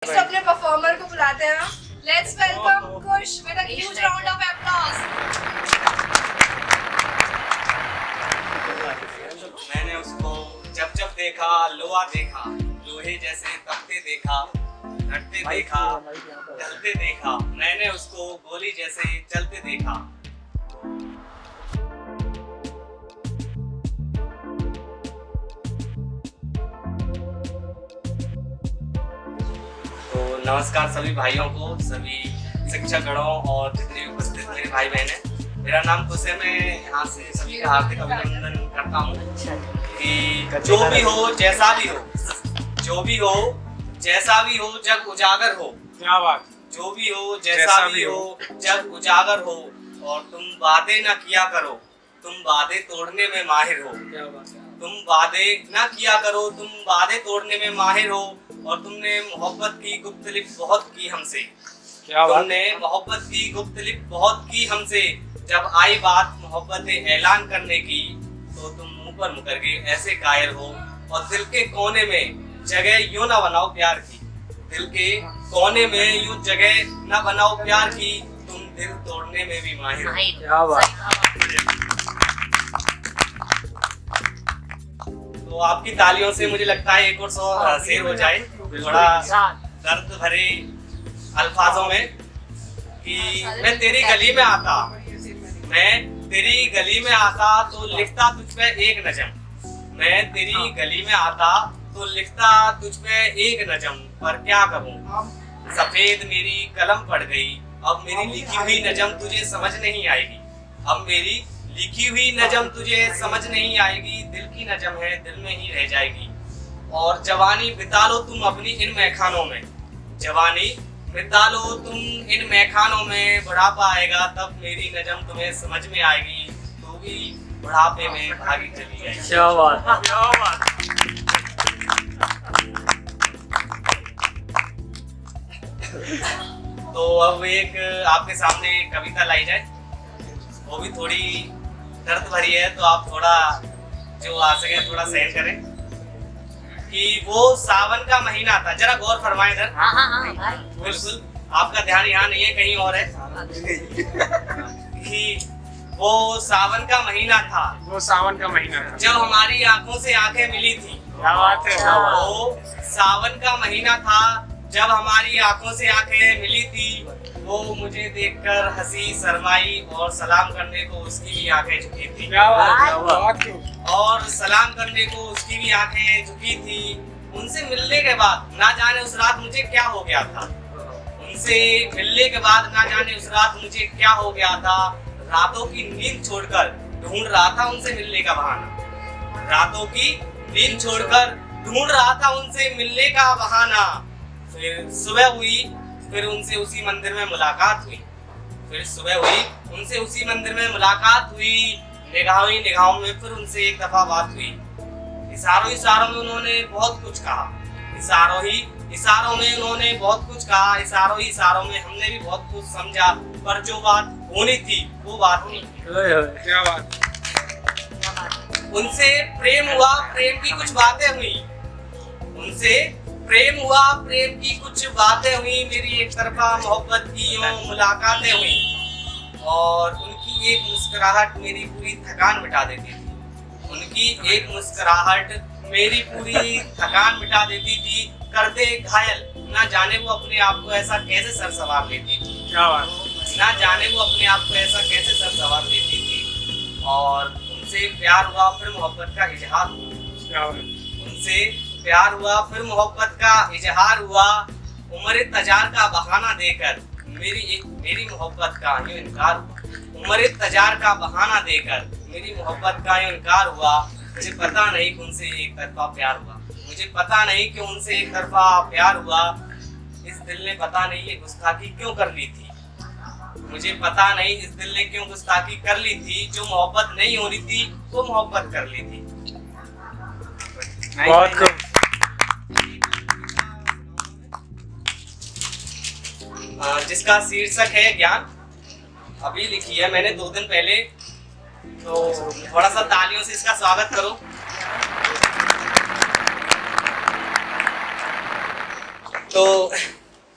अपने परफॉर्मर को बुलाते हैं। Let's welcome Kush with a huge round of applause. मैंने उसको जब जब देखा, लोहा देखा, लोहे जैसे तपते देखा, घटते देखा, जलते देखा। मैंने उसको गोली जैसे चलते देखा। तो नमस्कार सभी भाइयों को, सभी शिक्षकगणों और जितने भी उपस्थित मेरे भाई बहन हैं। मेरा नाम कुश है। मैं यहाँ से सभी का हार्दिक अभिनंदन करता हूँ कि जो भी हो, जैसा भी हो, जो भी हो, जैसा भी हो, जग उजागर हो। क्या बात। जो भी हो, जैसा भी हो, जग उजागर हो। और तुम वादे न किया करो, तुम वादे तोड़ने में माहिर हो। तुम वादे न किया करो, तुम वादे तोड़ने में माहिर हो। और तुमने मोहब्बत की गुप्तलिप बहुत की हमसे। तुमने मोहब्बत की गुप्तलिप बहुत की हमसे। जब आई बात मोहब्बत ऐलान करने की, तो तुम मुंह पर मुकर के ऐसे कायर हो। और दिल के कोने में जगह यूं ना बनाओ प्यार की। दिल के कोने में यूं जगह ना बनाओ प्यार की। तुम दिल तोड़ने में भी माहिर हो। क्या बात। तो आपकी तालियों से मुझे लगता है एक और शेर हो जाए थोड़ा दर्द भरे अल्फाजों में कि मैं तेरी गली में आता, मैं तेरी गली में आता तो लिखता तुझ पे एक नज़म। मैं तेरी गली में आता तो लिखता तुझ पे एक नज़म। पर क्या करूं, सफेद मेरी कलम पड़ गई। अब मेरी लिखी हुई नज़म तुझे समझ नहीं आएगी। अब मेरी लिखी हुई नज़म तुझे समझ नहीं आएगी। दिल की नज़म है, दिल में ही रह जाएगी। और जवानी बिता लो तुम अपनी इन मैखानों में। जवानी बिता लो तुम इन मैखानों में। बुढ़ापा आएगा तब मेरी नज़म तुम्हें समझ में आएगी। तू भी बुढ़ापे में भागी चली जाएगी। क्या बात, क्या बात। तो अब एक आपके सामने कविता लाई जाए, वो भी थोड़ी दर्द भरी है। तो आप थोड़ा जो आ सके थोड़ा सहन करें कि वो सावन का महीना था। जरा गौर फरमाएं इधर। बिल्कुल आपका ध्यान यहाँ नहीं है, कहीं और है। कि वो सावन का महीना था, वो सावन का महीना था जब हमारी आंखों से आंखें मिली थी। क्या बात है। वो सावन का महीना था जब हमारी आंखों से आंखें मिली थी। वो मुझे देखकर हंसी शर्माई और सलाम करने को उसकी भी आंखें झुकी थी। क्या बात। और सलाम करने को उसकी भी आंखें झुकी थी। उनसे मिलने के बाद ना जाने उस रात मुझे क्या हो गया था। उनसे मिलने के बाद ना जाने उस रात मुझे क्या हो गया था। रातों की नींद छोड़कर ढूंढ रहा था उनसे मिलने का बहाना। रातों की नींद छोड़कर ढूंढ रहा था उनसे मिलने का बहाना। फिर सुबह हुई, फिर उनसे उसी मंदिर में मुलाकात हुई। फिर सुबह हुई, उनसे उसी मंदिर में मुलाकात हुई। निगाहों में फिर उनसे एक दफा बात हुई। इशारों में उन्होंने बहुत कुछ कहा। इशारों में उन्होंने बहुत कुछ कहा। इशारों में हमने भी बहुत कुछ समझा। पर जो बात होनी थी वो बात नहीं। क्या बात। उनसे प्रेम हुआ, प्रेम की कुछ बातें हुई। उनसे प्रेम हुआ, प्रेम की कुछ बातें हुई। मेरी एक तरफा मोहब्बत की यूं मुलाकातें हुई। और उनकी एक मुस्कुराहट मेरी पूरी थकान मिटा देती थी। उनकी एक मुस्कुराहट मेरी पूरी थकान मिटा देती थी। कर दे घायल, ना जाने वो अपने आप को ऐसा कैसे सरसवार लेती थी। क्या बात। ना जाने वो अपने आप को ऐसा कैसे सरसवार लेती थी। और उनसे प्यार हुआ, फिर मोहब्बत का इजहार हुआ। क्या बात। उनसे प्यार हुआ, फिर मोहब्बत का इजहार हुआ। उम्र तजार का बहाना देकर मेरी मोहब्बत का यूं इनकार हुआ। उम्र तजार का बहाना देकर मेरी मोहब्बत का यूं इनकार हुआ। मुझे पता नहीं कि उनसे एक तरफा प्यार हुआ। मुझे पता नहीं कि उनसे एक तरफा प्यार हुआ। इस दिल ने पता नहीं ये गुस्ताखी क्यों कर ली थी। मुझे पता नहीं इस दिल ने क्यों गुस्ताखी कर ली थी। जो मोहब्बत नहीं हो रही थी वो मोहब्बत कर ली थी। बहुत खूब। जिसका शीर्षक है ज्ञान। अभी लिखी है मैंने 2 दिन पहले। तो थोड़ा सा तालियों से इसका स्वागत करो। तो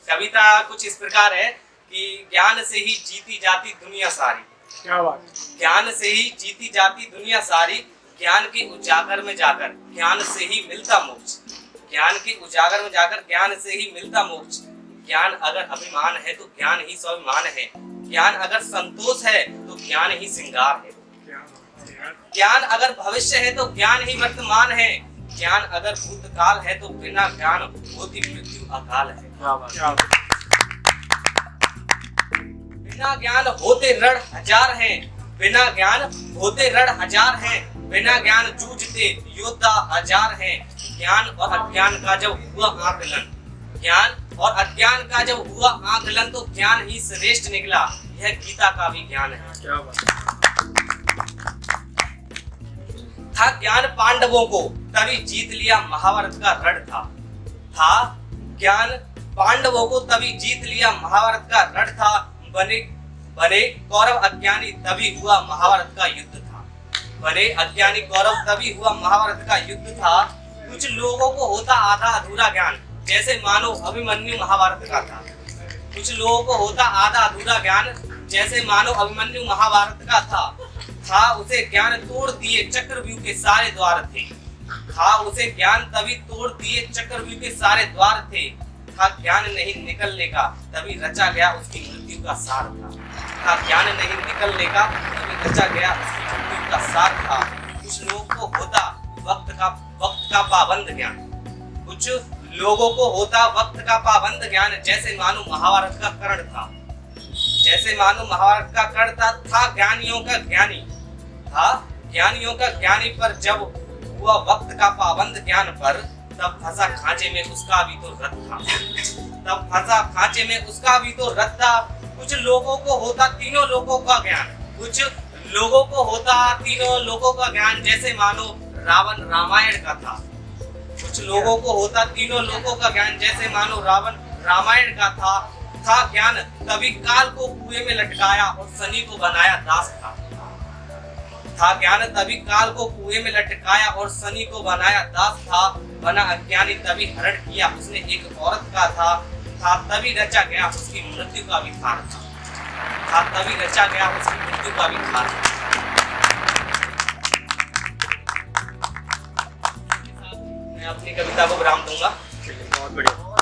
कविता कुछ इस प्रकार है कि ज्ञान से ही जीती जाती दुनिया सारी, क्या बात ज्ञान से ही जीती जाती दुनिया सारी, ज्ञान के उजागर में जाकर ज्ञान से ही मिलता मोक्ष, ज्ञान के उजागर में जाकर ज्ञान से ही मिलता मोक्ष। ज्ञान अगर अभिमान है तो ज्ञान ही स्वाभिमान है, ज्ञान अगर संतोष है तो ज्ञान ही श्रृंगार है, क्या बात है यार। ज्ञान अगर भविष्य है तो ज्ञान ही वर्तमान है, ज्ञान अगर भूतकाल है तो बिना ज्ञान होती मृत्यु अकाल है। क्या बात बिना ज्ञान होते रण हजार हैं, बिना ज्ञान होते रण हजार हैं, बिना ज्ञान जूझते योद्धा हजार हैं। ज्ञान और अज्ञान का जब हुआ आकलन, ज्ञान और अज्ञान का जब हुआ आकलन तो ज्ञान ही श्रेष्ठ निकला, यह गीता का भी ज्ञान है। क्या बात था ज्ञान पांडवों को तभी जीत लिया महाभारत का रण था ज्ञान पांडवों को तभी जीत लिया महाभारत का रण था, बने बने कौरव अज्ञानी तभी हुआ महाभारत का युद्ध था, बने अज्ञानी कौरव तभी हुआ महाभारत का युद्ध था। कुछ लोगों को होता आधा अधूरा ज्ञान, जैसे मानो अभिमन्यु महाभारत का था, कुछ लोगों को होता आधा अधूरा ज्ञान, जैसे मानो अभिमन्यु महाभारत का था उसे ज्ञान तोड़ दिए चक्रव्यूह के सारे द्वार थे, था उसे ज्ञान तभी तोड़ दिए चक्रव्यूह के सारे द्वार थे, था ज्ञान नहीं निकलने का तभी रचा गया उसकी मृत्यु का सार था ज्ञान नहीं निकलने का तभी रचा गया उसकी मृत्यु का सार था। कुछ लोगों को होता वक्त का पाबंद ज्ञान, कुछ लोगों को होता वक्त का पाबंद ज्ञान, जैसे मानो महाभारत का कर्ण था, जैसे मानो महाभारत का कर्ण था ज्ञानियों का ज्ञानी, था ज्ञानियों का ज्ञानी, पर जब हुआ वक्त का पाबंद ज्ञान पर तब फंसा खांचे में उसका भी तो रथ था, तब फंसा खांचे में उसका भी तो रथ था। कुछ लोगों को होता तीनों लोगों का ज्ञान, कुछ लोगों को होता तीनों लोगों का ज्ञान, जैसे मानो रावण रामायण का था, कुछ लोगों को होता तीनों लोगों का ज्ञान, जैसे मानो रावण रामायण का था ज्ञान तभी काल को कुएं में लटकाया और शनि को बनाया दास था ज्ञान तभी काल को कुएं में लटकाया और शनि को बनाया दास था। बना अज्ञानी तभी हरण किया उसने एक औरत का था तभी रचा गया उसकी मृत्यु का भी थार था तभी रचा गया उसकी मृत्यु का भी थार था। मैं अपनी कविता को विराम दूंगा। बहुत बढ़िया।